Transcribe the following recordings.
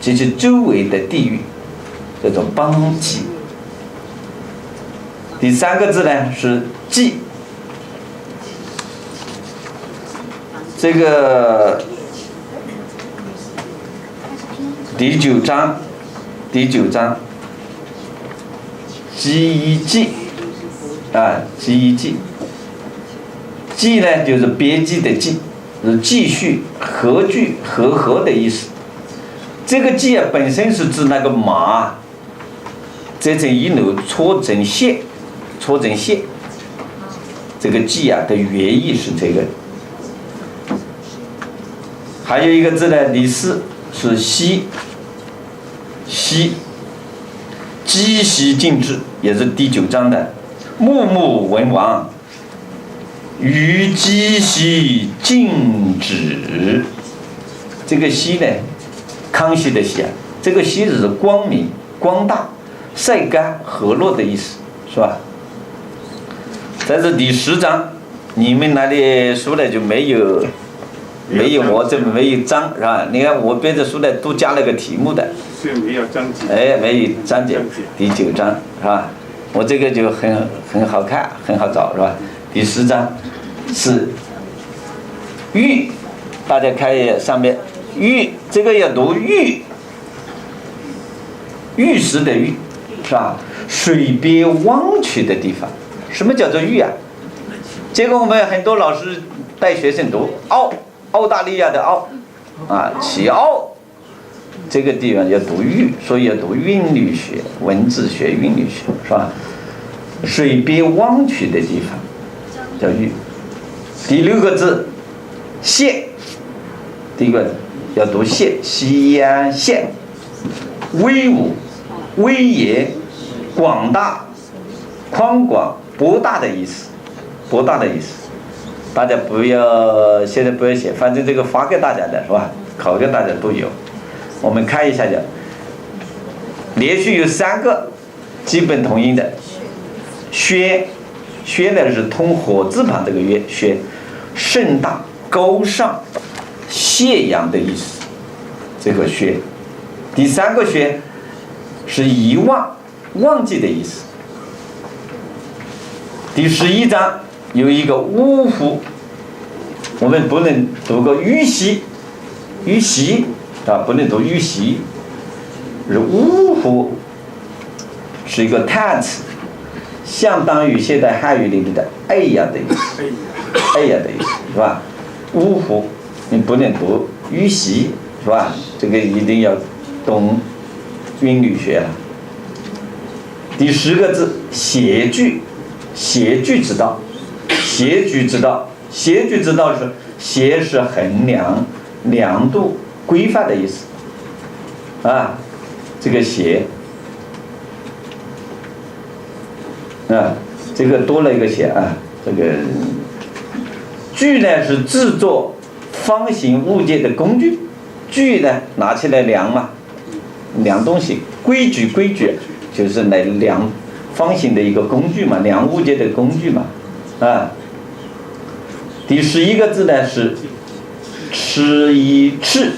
及其周围的地域，叫做邦畿。第三个字呢是纪，这个第九章，纪一纪啊，纪一纪。纪呢就是编辑的纪，是继续、合聚、合的意思。这个纪啊本身是指那个马折成一箩搓成线，这个纪啊的原意是这个。还有一个字呢，第四是息，积习尽致，也是第九章的。穆穆文王，于积习尽止。这个息呢，康熙的息啊，这个息是光明、光大、晒干、河洛的意思，是吧？这是第10章，你们那里书呢就没有我这没有章，是吧？你看我编的书呢都加了个题目的，是没有章节，没有章节，第9章是吧？我这个就很好看，很好找，是吧？第10章是玉，大家看一眼上面玉，这个要读玉，玉石的玉，是吧？水边望去的地方，什么叫做玉啊？结果我们很多老师带学生读澳大利亚的澳啊，齐澳这个地方要读韵，所以要读韵律学，文字学、韵律学，是吧？水边望去的地方叫韵。第6个字县，第一个要读县，西安县。威武、威严、广大、宽广、博大的意思，大家现在不要写，反正这个发给大家的是吧？考给大家都有。我们看一下讲，连续有3个基本同音的。轩呢是通火字旁这个轩，盛大、高尚、谢扬的意思，这个轩。第3个轩是遗忘、忘记的意思。第11章有一个乌符，我们不能读个玉玺啊，不能读玉玺，是乌符，是一个叹词，相当于现代汉语里面的哎呀的意思，是吧？乌符你不能读玉玺，是吧？这个一定要懂韵律学了。第10个字谐句之道，谐句之道是谐是衡量、量度、规范的意思啊，这个谐啊，这个多了一个谐啊，这个锯呢是制作方形物件的工具，锯呢拿起来量嘛，量东西，规矩就是来量方形的一个工具嘛，量物件的工具嘛啊。第11个字呢是吃一赤，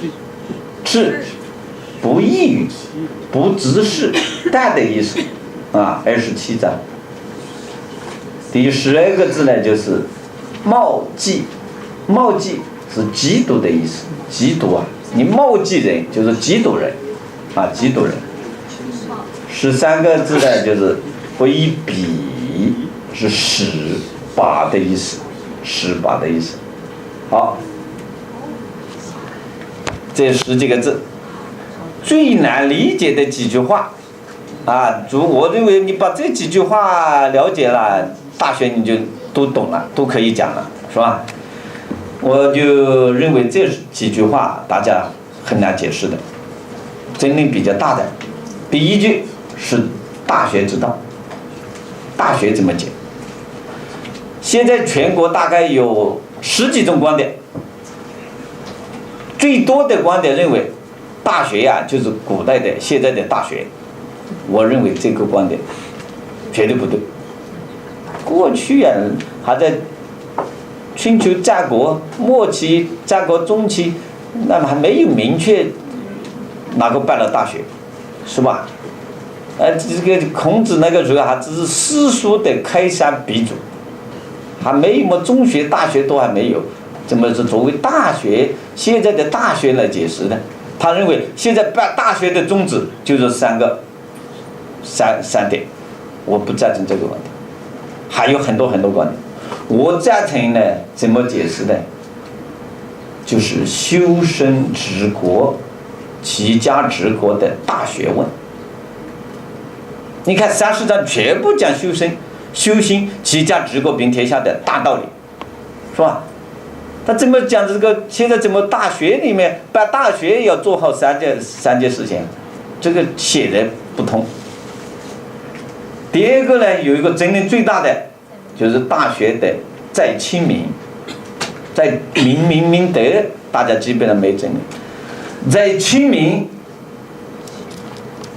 不异语、不直视、淡的意思啊，27章。第12个字呢就是冒记是嫉妒的意思，嫉妒啊，你冒记人就是嫉妒人啊，嫉妒人。13个字呢就是挥笔，是使把的意思，好，这10几个字最难理解的几句话啊，我认为你把这几句话了解了，大学你就都懂了，都可以讲了，是吧？我就认为这几句话大家很难解释的，争论比较大的。第1句是大学之道，大学怎么解？现在全国大概有10几种观点，最多的观点认为大学呀就是古代的现在的大学，我认为这个观点绝对不对。过去呀还在春秋战国末期、战国中期，那么还没有明确哪个办了大学，是吧？这个孔子那个时候还只是私塾的开山鼻祖，还没有么中学、大学都还没有，怎么是作为大学现在的大学来解释呢？他认为现在办大学的宗旨就是三点，我不赞成这个观点，还有很多很多观点。我赞成呢，怎么解释呢？就是修身治国、齐家治国的大学问。你看30章全部讲修身、修心、齐家治国平天下的大道理，是吧？他怎么讲这个？现在怎么大学里面办大学要做好三件事情？这个显然不通。第二个呢，有一个争论最大的，就是大学的在亲民，在明德，大家基本上没争论。在亲民，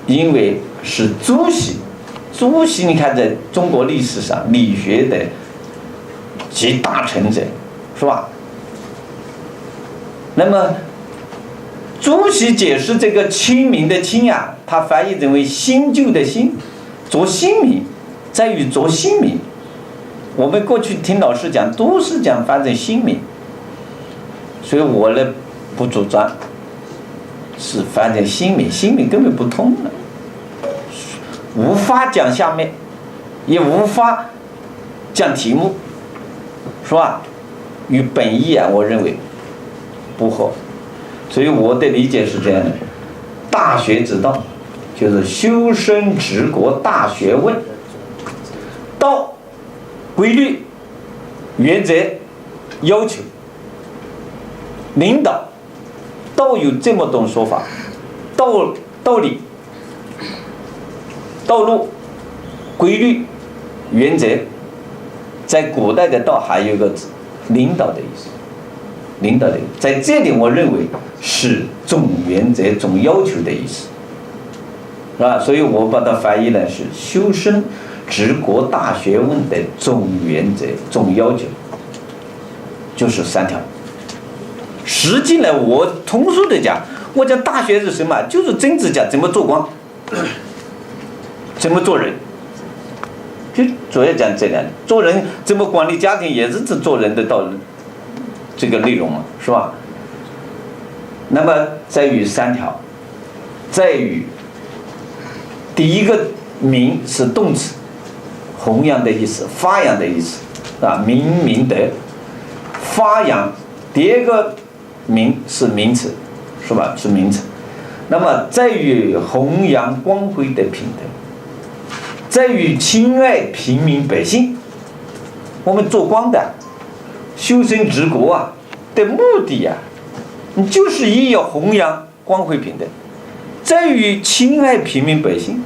因为是朱熹，你看在中国历史上理学的集大成者，是吧？那么朱熹解释这个亲民的亲啊，他翻译成为新旧的新，着新民，在于着新民。我们过去听老师讲都是讲翻成新民，所以我呢不主张是翻成新民，新民根本不通了，无法讲下面，也无法讲题目，是吧？与本意啊，我认为不合。所以我的理解是这样的：大学之道就是修身治国大学问，道规律、原则、要求、领导，都有这么种说法。道理、道路、规律、原则，在古代的道还有一个字，领导的意思。领导的，在这里我认为是总原则、总要求的意思，是吧？所以我把它翻译呢是修身治国大学问的总原则、总要求，就是3条。实际呢，我通俗的讲，我讲大学是什么？就是政治家怎么做官，怎么做人，就主要讲这两点。做人怎么管理家庭，也是做人的道理。这个内容嘛，是吧？那么在于3条，在于第一个明是动词，弘扬的意思，发扬的意思啊，明德，发扬。第二个明是名词，是吧？是名词。那么在于弘扬光辉的品德，在于亲爱平民百姓。我们做官的修身治国啊的目的啊，你就是要弘扬光辉品德，在于亲爱平民百姓。